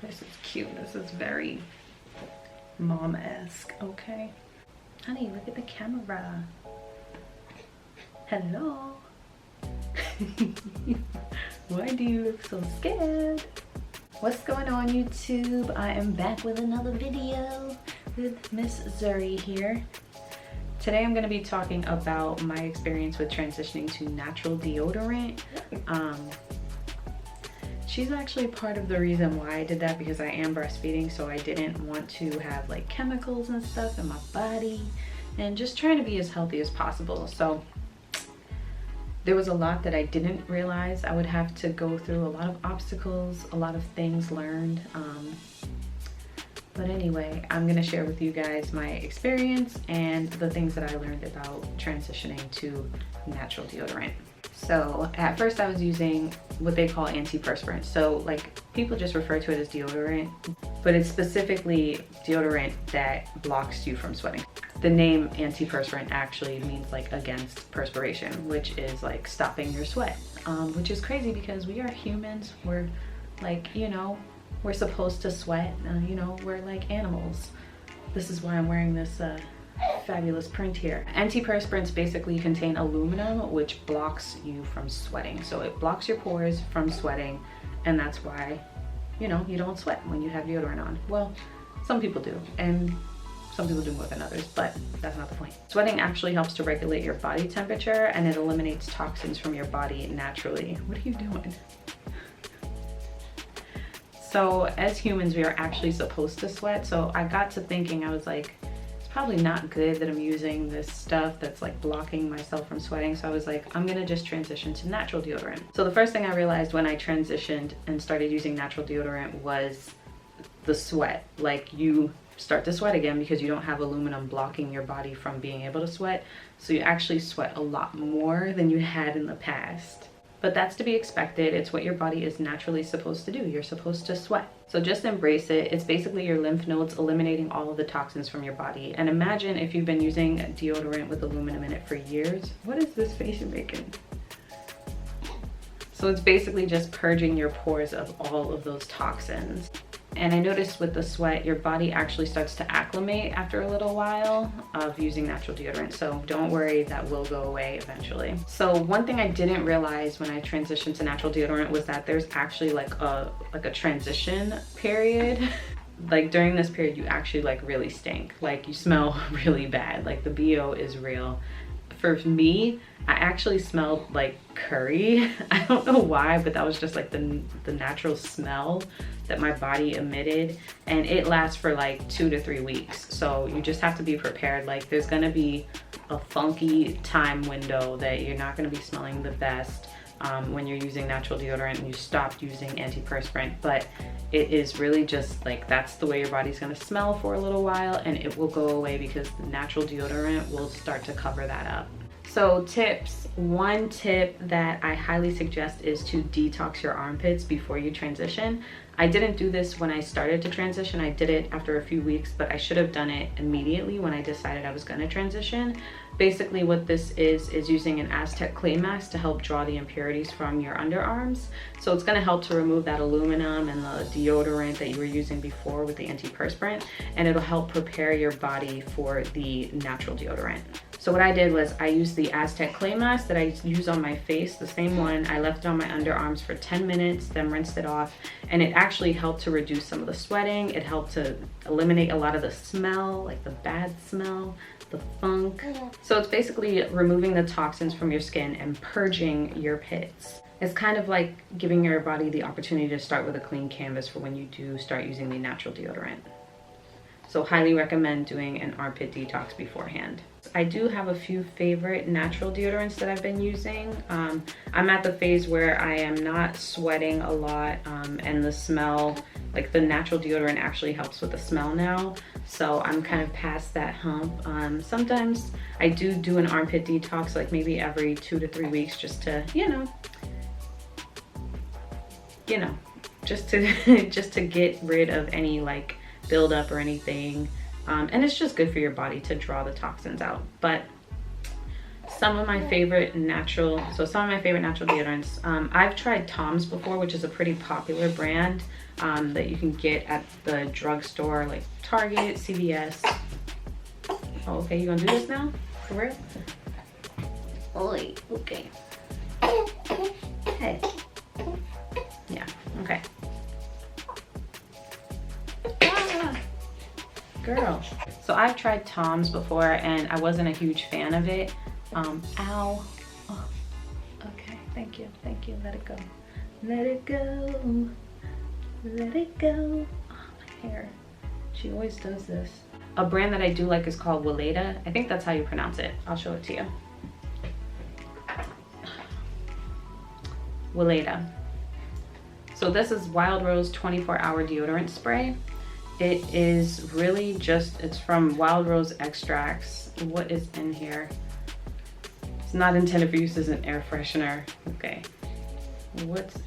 This is cute. This is very mom-esque. Okay. Honey, look at the camera. Hello. Why do you look so scared? What's going on, YouTube? I am back with another video with Miss Zuri here. Today I'm going to be talking about my experience with transitioning to natural deodorant. She's actually part of the reason why I did that, because I am breastfeeding, so I didn't want to have like chemicals and stuff in my body and just trying to be as healthy as possible. So there was a lot that I didn't realize I would have to go through, a lot of obstacles, a lot of things learned. But anyway, I'm gonna share with you guys my experience and the things that I learned about transitioning to natural deodorant. So at first I was using what they call antiperspirant. So like people just refer to it as deodorant, but it's specifically deodorant that blocks you from sweating. The name antiperspirant actually means like against perspiration, which is like stopping your sweat, which is crazy because we are humans. We're like, you know, we're supposed to sweat, you know, we're like animals. This is why I'm wearing this fabulous print here. Antiperspirants basically contain aluminum, which blocks you from sweating. So it blocks your pores from sweating, and that's why, you know, you don't sweat when you have deodorant on. Well, some people do, and some people do more than others, but that's not the point. Sweating actually helps to regulate your body temperature, and it eliminates toxins from your body naturally. What are you doing? So as humans, we are actually supposed to sweat. So I got to thinking, I was like, it's probably not good that I'm using this stuff that's like blocking myself from sweating. So I was like, I'm gonna just transition to natural deodorant. So the first thing I realized when I transitioned and started using natural deodorant was the sweat. Like you start to sweat again because you don't have aluminum blocking your body from being able to sweat. So you actually sweat a lot more than you had in the past. But that's to be expected. It's what your body is naturally supposed to do. You're supposed to sweat. So just embrace it. It's basically your lymph nodes eliminating all of the toxins from your body. And imagine if you've been using deodorant with aluminum in it for years. What is this face you're making? So it's basically just purging your pores of all of those toxins. And I noticed with the sweat, your body actually starts to acclimate after a little while of using natural deodorant. So don't worry, that will go away eventually. So one thing I didn't realize when I transitioned to natural deodorant was that there's actually like a transition period. Like during this period, you actually like really stink. Like you smell really bad. Like the BO is real. For me, I actually smelled like curry. I don't know why, but that was just like the natural smell that my body emitted, and it lasts for like 2 to 3 weeks. So you just have to be prepared. Like there's gonna be a funky time window that you're not gonna be smelling the best when you're using natural deodorant and you stopped using antiperspirant, but it is really just like that's the way your body's gonna smell for a little while, and it will go away because the natural deodorant will start to cover that up. So tips, one tip that I highly suggest is to detox your armpits before you transition. I didn't do this when I started to transition. I did it after a few weeks, but I should have done it immediately when I decided I was gonna transition. Basically what this is using an Aztec clay mask to help draw the impurities from your underarms. So it's gonna help to remove that aluminum and the deodorant that you were using before with the antiperspirant, and it'll help prepare your body for the natural deodorant. So what I did was I used the Aztec clay mask that I use on my face, the same one. I left it on my underarms for 10 minutes, then rinsed it off, and it actually helped to reduce some of the sweating. It helped to eliminate a lot of the smell, like the bad smell, the funk. So it's basically removing the toxins from your skin and purging your pits. It's kind of like giving your body the opportunity to start with a clean canvas for when you do start using the natural deodorant. So highly recommend doing an armpit detox beforehand. I do have a few favorite natural deodorants that I've been using. I'm at the phase where I am not sweating a lot, and the smell, like the natural deodorant actually helps with the smell now. So I'm kind of past that hump. Sometimes I do an armpit detox, like maybe every 2 to 3 weeks, just to, you know, just to get rid of any like buildup or anything. And it's just good for your body to draw the toxins out. But some of my favorite natural deodorants. I've tried Tom's before, which is a pretty popular brand that you can get at the drugstore, like Target, CVS. Oh, okay, you gonna do this now? For real? Oi, okay. Hey. Yeah, okay. Ah, girl. So I've tried Tom's before and I wasn't a huge fan of it. Ow. Oh, okay, thank you, let it go. Let it go, let it go. Oh, my hair. She always does this. A brand that I do like is called Weleda. I think that's how you pronounce it. I'll show it to you. Weleda. So this is Wild Rose 24-hour deodorant spray. It is really just, it's from Wild Rose extracts. What is in here? It's not intended for use as an air freshener. Okay.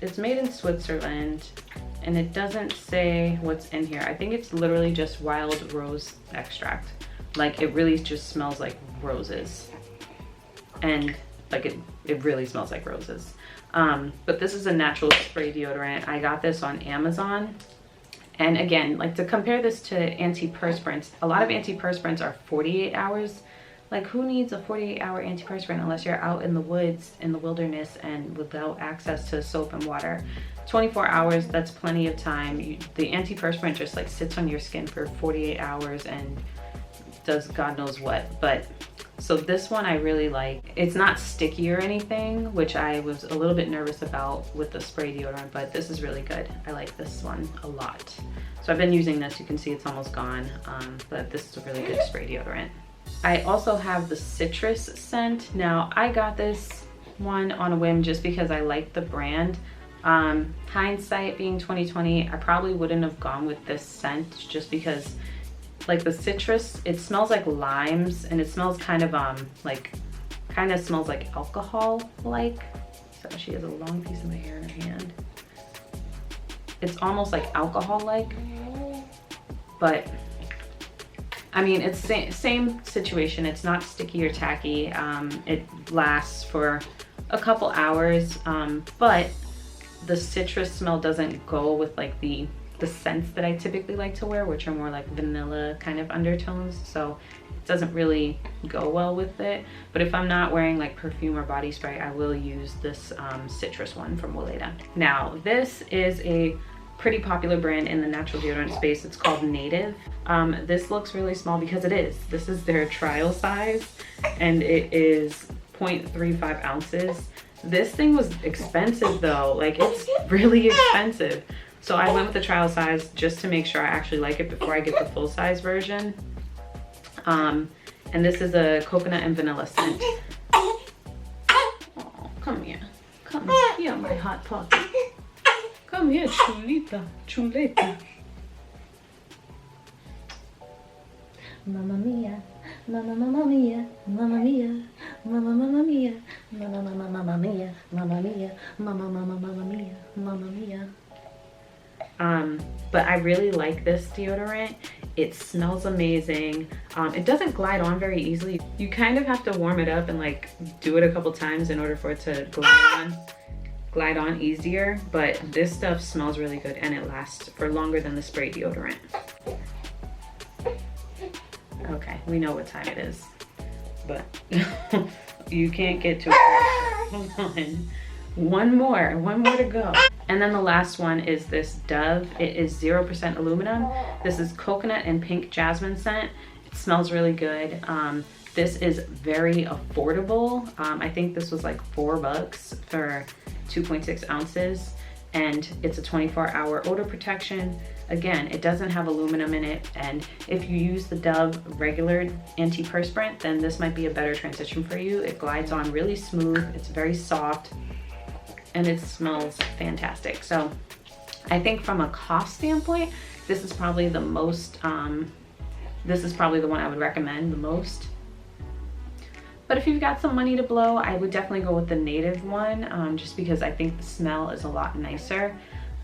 It's made in Switzerland and it doesn't say what's in here. I think it's literally just Wild Rose extract. Like it really just smells like roses. And like it really smells like roses. But this is a natural spray deodorant. I got this on Amazon. And again, like to compare this to antiperspirants, a lot of antiperspirants are 48 hours. Like who needs a 48-hour antiperspirant unless you're out in the woods, in the wilderness and without access to soap and water. 24 hours, that's plenty of time. The antiperspirant just like sits on your skin for 48 hours and does God knows what. But so this one I really like. It's not sticky or anything, which I was a little bit nervous about with the spray deodorant, but this is really good. I like this one a lot. So I've been using this. You can see it's almost gone, but this is a really good spray deodorant. I also have the citrus scent. Now I got this one on a whim just because I like the brand. Hindsight being 2020, I probably wouldn't have gone with this scent just because like the citrus, it smells like limes and it smells kind of smells like alcohol like. So she has a long piece of my hair in her hand. It's almost like alcohol like, but I mean it's same situation. It's not sticky or tacky. It lasts for a couple hours, but the citrus smell doesn't go with like the scents that I typically like to wear, which are more like vanilla kind of undertones, so it doesn't really go well with it. But if I'm not wearing like perfume or body spray, I will use this citrus one from Weleda. Now this is a pretty popular brand in the natural deodorant space. It's called Native. This looks really small because it is. This is their trial size and it is 0.35 ounces. This thing was expensive though, like it's really expensive. So I went with the trial size just to make sure I actually like it before I get the full size version. And this is a coconut and vanilla scent. Oh, come here. Come here, my hot pocket. Come here, chulita, chuleta. Mamma mia, mamma mamma mia, mamma mia, mamma mamma mia, mamma mamma mamma mia, mamma mia, mamma mamma mamma mia, mamma mia. But I really like this deodorant. It smells amazing. It doesn't glide on very easily. You kind of have to warm it up and like do it a couple times in order for it to glide on easier. But this stuff smells really good and it lasts for longer than the spray deodorant. Okay, we know what time it is, but you can't get to it. Hold on. One more to go. And then the last one is this Dove. It is 0% aluminum. This is coconut and pink jasmine scent. It smells really good. This is very affordable. I think this was like $4 for 2.6 ounces. And it's a 24-hour odor protection. Again, it doesn't have aluminum in it. And if you use the Dove regular antiperspirant, then this might be a better transition for you. It glides on really smooth. It's very soft. And it smells fantastic. So I think from a cost standpoint, this is probably the most, this is probably the one I would recommend the most. But if you've got some money to blow, I would definitely go with the Native one, just because I think the smell is a lot nicer.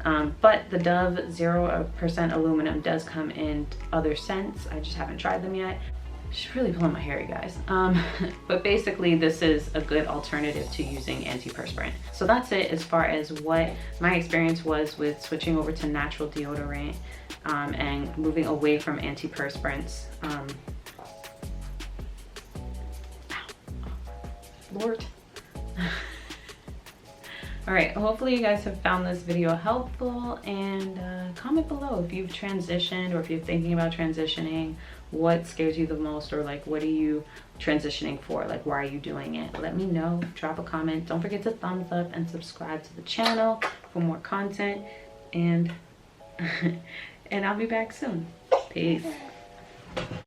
But the Dove 0% aluminum does come in other scents. I just haven't tried them yet. She's really pulling my hair, you guys. But basically this is a good alternative to using antiperspirant. So that's it as far as what my experience was with switching over to natural deodorant and moving away from antiperspirants. Lord. All right, hopefully you guys have found this video helpful, and comment below if you've transitioned or if you're thinking about transitioning, what scares you the most, or like what are you transitioning for, like why are you doing it? Let me know, drop a comment. Don't forget to thumbs up and subscribe to the channel for more content, and and I'll be back soon. Peace.